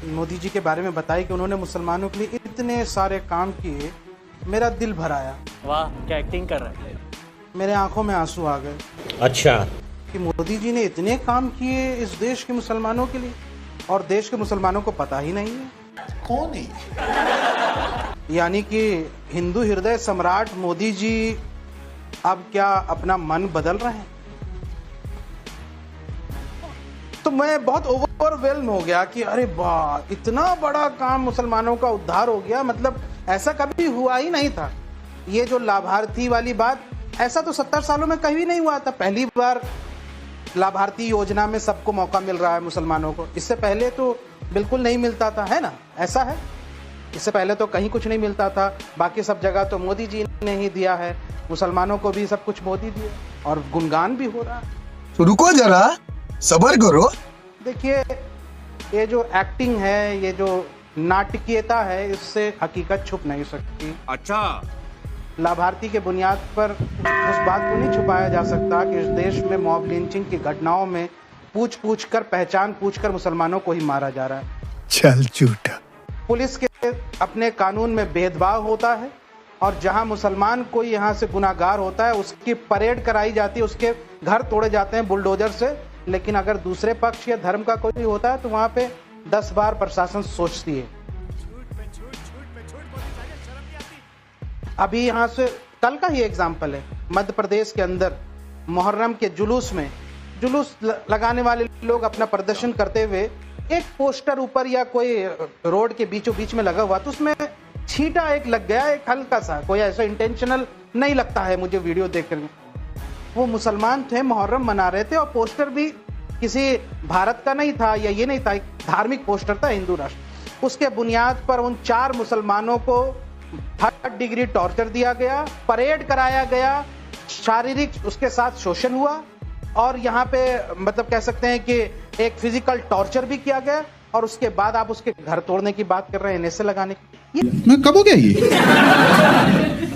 मोदी जी के बारे में बताई कि उन्होंने मुसलमानों के लिए इतने सारे काम किए, मेरा दिल भर आया। वाह, क्या एक्टिंग कर रहा है। मेरे आंखों में आंसू आ गए। अच्छा, कि मोदी जी ने इतने काम किए इस देश के मुसलमानों के लिए और देश के मुसलमानों को पता ही नहीं है कौन है। यानी कि हिंदू हृदय सम्राट मोदी जी अब क्या अपना मन बदल रहे हैं। तो मैं बहुत ओवरवेल्म हो गया कि अरे वाह, इतना बड़ा काम मुसलमानों का उद्धार हो गया। मतलब ऐसा कभी हुआ ही नहीं था। ये जो लाभार्थी वाली बात, ऐसा तो 70 सालों में कभी नहीं हुआ था। पहली बार लाभार्थी योजना में सबको मौका मिल रहा है मुसलमानों को। इससे पहले तो बिल्कुल नहीं मिलता था, है ना? ऐसा है, इससे पहले तो कहीं कुछ नहीं मिलता था। बाकी सब जगह तो मोदी जी ने ही दिया है, मुसलमानों को भी सब कुछ मोदी दिए और गुणगान भी हो रहा है। तो रुको जरा, सब्र करो। देखिए, ये जो एक्टिंग है, ये जो नाटकीयता है, इससे हकीकत छुप नहीं सकती। अच्छा, लाभार्थी के बुनियाद पर उस बात को नहीं छुपाया जा सकता कि इस देश में मॉब लिंचिंग की घटनाओं में पूछ कर, पहचान पूछ कर मुसलमानों को ही मारा जा रहा है। चल झूठा। पुलिस के अपने कानून में भेदभाव होता है और जहां मुसलमान कोई यहां से गुनाहगार होता है उसकी परेड कराई जाती है, उसके घर तोड़े जाते हैं बुलडोजर से। लेकिन अगर दूसरे पक्ष या धर्म का कोई होता है तो वहां पे 10 बार प्रशासन सोचती है। अभी यहाँ से कल का ही एग्जाम्पल है, मध्य प्रदेश के अंदर मुहर्रम के जुलूस लगाने वाले लोग अपना प्रदर्शन करते हुए एक पोस्टर ऊपर या कोई रोड के बीचों बीच में लगा हुआ, तो उसमें छींटा एक लग गया, एक हल्का सा, कोई ऐसा इंटेंशनल नहीं लगता है मुझे वीडियो देखकर। वो मुसलमान थे, मुहर्रम मना रहे थे और पोस्टर भी किसी भारत का नहीं था या ये नहीं था, एक धार्मिक पोस्टर था, हिंदू राष्ट्र। उसके बुनियाद पर उन 4 मुसलमानों को 3rd डिग्री टॉर्चर दिया गया, परेड कराया गया, शारीरिक उसके साथ शोषण हुआ और यहाँ पे मतलब कह सकते हैं कि एक फिजिकल टॉर्चर भी किया गया। और उसके बाद आप उसके घर तोड़ने की बात कर रहे हैं, NSA लगाने की। मैं कब हो गया ये?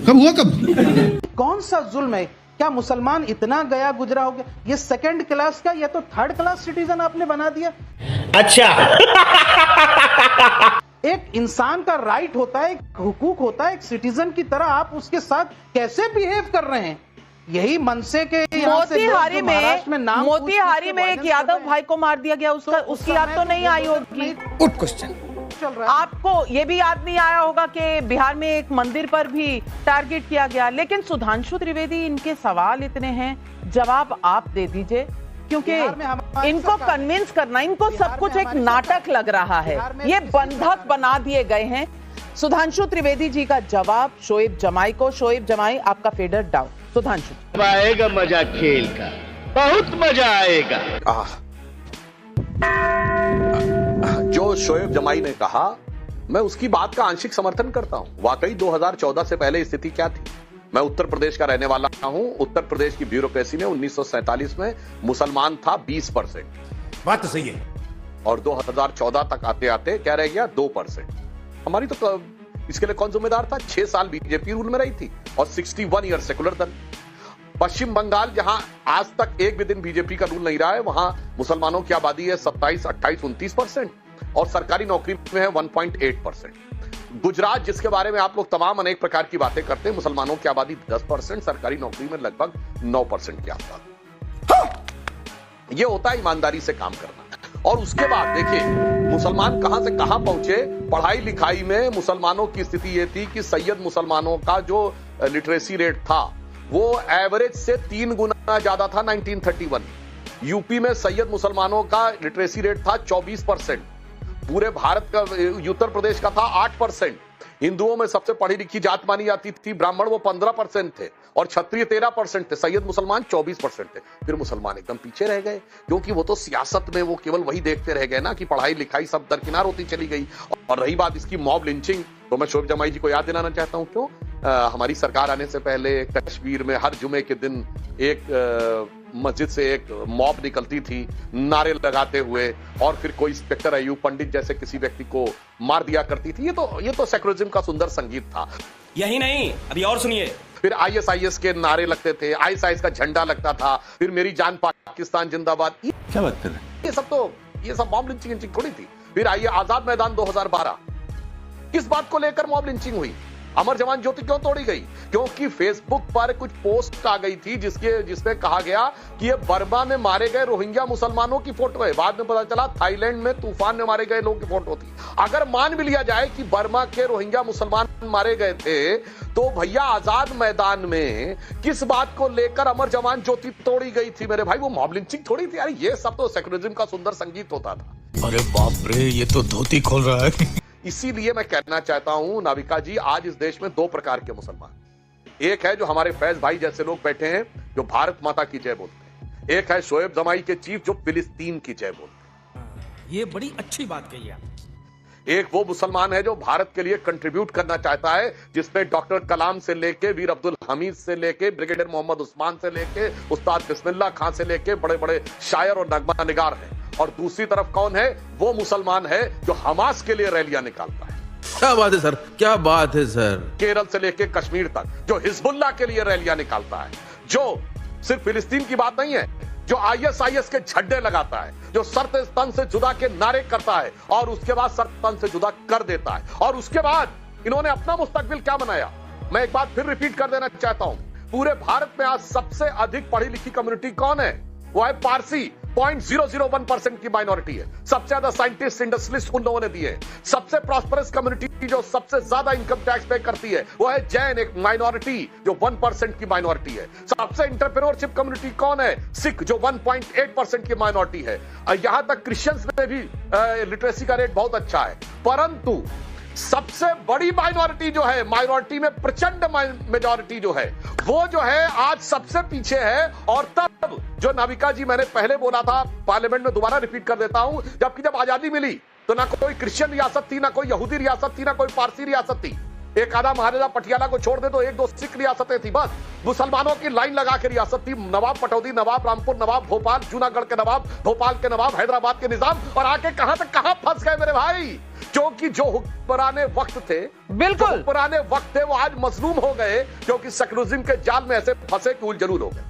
कब हुआ? कब? कौन सा जुल्म है? क्या मुसलमान इतना गया गुजरा हो गया? ये 2nd क्लास का या तो 3rd क्लास सिटीजन आपने बना दिया। अच्छा। एक इंसान का राइट होता है, एक हुकूक होता है, एक सिटीजन की तरह आप उसके साथ कैसे बिहेव कर रहे हैं? यही मनसे के मोतीहारी में एक यादव भाई को मार दिया गया, उसकी याद तो नहीं आई होगी। Good question. आपको ये भी याद नहीं आया होगा कि बिहार में एक मंदिर पर भी टारगेट किया गया। लेकिन सुधांशु त्रिवेदी, इनके सवाल इतने हैं, जवाब आप दे दीजिए, क्योंकि इनको कन्विंस करना, इनको सब कुछ एक नाटक लग रहा है। ये बंधक बना दिए गए हैं। सुधांशु त्रिवेदी जी का जवाब शोएब जमाई को। शोएब जमाई, आपका फेडर डाउन। सुधांशु। आएगा मजा खेल का, बहुत मजा आएगा। जो शोएब जमाई ने कहा, मैं उसकी बात का आंशिक समर्थन करता हूं। वाकई 2014 से पहले स्थिति क्या थी? मैं उत्तर प्रदेश का रहने वाला हूं। उत्तर प्रदेश की ब्यूरोक्रेसी में 1947 में मुसलमान था 20%। बात तो सही है। और 2014 तक आते आते क्या रह गया? 2%। हमारी तो इसके लिए कौन जिम्मेदार था? 6 साल बीजेपी रूल में रही थी और 61 ईयर सेकुलर दल। पश्चिम बंगाल, जहां आज तक एक भी दिन बीजेपी का रूल नहीं रहा है, वहां मुसलमानों की आबादी है 27, 28, 29% और सरकारी नौकरी में है 1.8%। गुजरात, जिसके बारे में आप लोग तमाम अनेक प्रकार की बातें करते हैं, मुसलमानों की आबादी 10%, सरकारी नौकरी में लगभग 9% की आबादी। यह होता है ईमानदारी से काम करना। और उसके बाद देखिए मुसलमान कहां से कहां पहुंचे। पढ़ाई लिखाई में मुसलमानों की स्थिति यह थी कि सैयद मुसलमानों का जो लिटरेसी रेट था वो एवरेज से 3 गुना ज्यादा था 1931। यूपी में सैयद मुसलमानों का लिटरेसी रेट था 24%। पूरे भारत का, उत्तर प्रदेश का था 8%। हिंदुओं में सबसे पढ़ी लिखी जात मानी जाती थी ब्राह्मण, वो 15% थे और क्षत्रिय 13% थे। सैयद मुसलमान 24% थे। फिर मुसलमान एकदम पीछे रह गए, क्योंकि वो तो सियासत में वो केवल वही देखते रह गए ना कि पढ़ाई लिखाई सब दरकिनार होती चली गई। और रही बात इसकी मॉब लिंचिंग, तो मैं शोएब जमाई जी को याद दिलाना चाहता हूं, क्यों हमारी सरकार आने से पहले कश्मीर में हर जुमे के दिन एक मस्जिद से एक मॉब निकलती थी नारे लगाते हुए, और फिर कोई इंस्पेक्टर अयूब पंडित जैसे किसी व्यक्ति को मार दिया करती थी। ये तो सेकुलरिज्म का सुंदर संगीत था। यही नहीं, अभी और सुनिए। फिर ISIS के नारे लगते थे, ISIS का झंडा लगता था, फिर मेरी जान पाकिस्तान जिंदाबाद। क्या बात कर रहे हैं? ये सब मॉब लिंचिंग थोड़ी थी। फिर आइए आजाद मैदान 2012, किस बात को लेकर मॉब लिंचिंग हुई? अमर जवान ज्योति क्यों तोड़ी गई? क्योंकि फेसबुक पर कुछ पोस्ट आ गई थी जिसमें कहा गया कि ये बर्मा में मारे गए रोहिंग्या मुसलमानों की फोटो है। बाद में पता चला थाईलैंड में तूफान में मारे गए लोगों की फोटो थी। अगर मान भी लिया जाए कि बर्मा के रोहिंग्या मुसलमान मारे गए थे, तो भैया आजाद मैदान में किस बात को लेकर अमर जवान ज्योति तोड़ी गई थी मेरे भाई? वो मॉब लिंचिंग थोड़ी थी यार, ये सब तो सेक्युलरिज्म का सुंदर संगीत होता था। अरे बाप रे, ये तो धोती खोल रहा है। इसीलिए मैं कहना चाहता हूं नाविका जी, आज इस देश में 2 प्रकार के मुसलमान, एक है जो हमारे फैज भाई जैसे लोग बैठे हैं जो भारत माता की जय बोलते हैं, एक है शोएब जमाई के चीफ जो फिलिस्तीन की जय बोलते हैं। ये बड़ी अच्छी बात कही आप। एक वो मुसलमान है जो भारत के लिए कंट्रीब्यूट करना चाहता है, जिसमें डॉक्टर कलाम से लेके वीर अब्दुल हमीद से लेके ब्रिगेडियर मोहम्मद उस्मान से लेके उस्ताद बिस्मिल्लाह खां से लेके बड़े बड़े शायर और नगमा निगार हैं। और दूसरी तरफ कौन है? वो मुसलमान है जो हमास के लिए रैलियां निकालता है। क्या बात है सर, क्या बात है सर। केरल से लेके कश्मीर तक जो हिजबुल्लाह के लिए रैलियां निकालता है, जो सिर्फ फिलिस्तीन की बात नहीं है, जो आईएसआईएस के झंडे लगाता है, जो सर तन से जुदा के नारे करता है और उसके बाद सर तन से जुदा कर देता है। और उसके बाद इन्होंने अपना मुस्तकबिल क्या बनाया, मैं एक बात फिर रिपीट कर देना चाहता हूं। पूरे भारत में आज सबसे अधिक पढ़ी लिखी कम्युनिटी कौन है? वो है पारसी, 0.001% की माइनॉरिटी है। सबसे ज्यादा साइंटिस्ट इंडस्ट्रियलिस्ट उन लोगों ने दिए हैं। सबसे प्रॉस्परस कम्युनिटी जो सबसे ज्यादा इनकम टैक्स पे करती है वो है जैन, एक माइनॉरिटी जो 1% की माइनॉरिटी है। सबसे एंटरप्रेन्योरशिप कम्युनिटी कौन है? सिख, जो 1.8% की माइनॉरिटी है। यहां तक क्रिश्चियंस में भी लिटरेसी का रेट बहुत अच्छा है। परंतु सबसे बड़ी माइनॉरिटी जो है, माइनॉरिटी में प्रचंड मेजॉरिटी जो है, वो जो है आज सबसे पीछे है। और तब जो नाविका जी मैंने पहले बोला था पार्लियामेंट में, दोबारा रिपीट कर देता हूं, जब आजादी मिली तो ना कोई क्रिश्चियन रियासत थी, ना कोई यहूदी रियासत थी, ना कोई पारसी रियासत थी। एक आधा महाराजा पटियाला को छोड़ दे तो 1-2 सिख रियासतें थी बस। मुसलमानों की लाइन लगा के रियासत थी। नवाब पटौदी, नवाब रामपुर, नवाब भोपाल, जूनागढ़ के नवाब, भोपाल के नवाब, हैदराबाद के निजाम, और आके कहां तक कहां फंस गए मेरे भाई। क्योंकि जो हुक्मराने वक्त थे, बिल्कुल पुराने वक्त थे, वो आज मजलूम हो गए क्योंकि सेक्युलरिज्म के जाल में ऐसे फंसे कि उल जरूर हो गए।